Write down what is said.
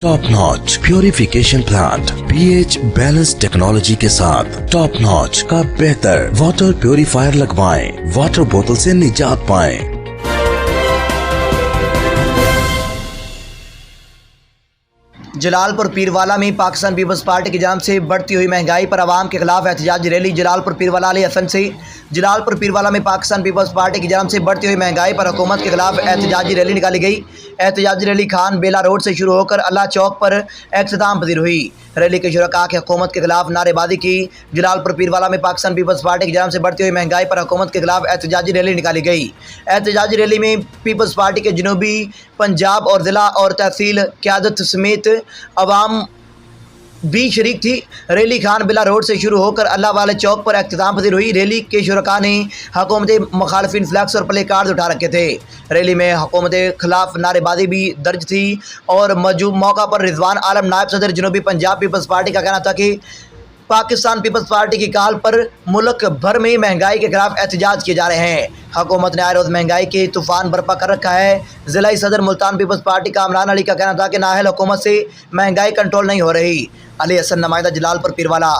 Top notch purification plant pH balance technology के साथ top notch का बेहतर वाटर प्योरीफायर लगवाएं, वाटर बोतल से निजात पाएं। जलालपुर पीरवाला में पाकिस्तान पीपल्स पार्टी की जानिब से बढ़ती हुई महंगाई पर आवाम के खिलाफ एहतजाजी रैली। जलालपुर पीरवाला अली हसन से जलालपुर पीरवाला में पाकिस्तान पीपल्स पार्टी की जानिब से बढ़ती हुई महंगाई पर हुकूमत के खिलाफ एहतजाजी रैली निकाली गई। एहतजाजी रैली खान बेला रोड से शुरू होकर अल्लाह चौक पर इख्तिताम पजीर हुई। रैली के शुरका के हुकूमत के खिलाफ नारेबाजी की। जलालपुर पीरवाला में पाकिस्तान पीपल्स पार्टी की जानिब से बढ़ती हुई महंगाई पर हुकूमत के खिलाफ एहतजाजी रैली निकाली गई। एहतजाजी रैली में पीपल्स पार्टी के जनूबी पंजाब और ज़िला और तहसील क़यादत समेत अवाम भी शरीक थी। रैली खान बिला रोड से शुरू होकर अल्लाह वाले चौक पर इख्तिताम पजीर हुई। रैली के शुरका ने हुकूमत मुखालफिन फ्लैक्स और प्ले कार्ड उठा रखे थे। रैली में हुकूमत के खिलाफ नारेबाजी भी दर्ज थी और मौजूद मौका पर रिजवान आलम नायब सदर जनूबी पंजाब पीपल्स पार्टी का कहना था कि पाकिस्तान पीपल्स पार्टी की काल पर मुल्क भर में महंगाई के खिलाफ एहतजाज किए जा रहे हैं। हुकूमत ने आए रोज़ महंगाई के तूफ़ान बर्पा कर रखा है। ज़िलाई सदर मुल्तान पीपल्स पार्टी का इमरान अली का कहना था कि नाहल हुकूमत से महंगाई कंट्रोल नहीं हो रही। अली हसन नुमाइंदा जलालपुर पीरवाला।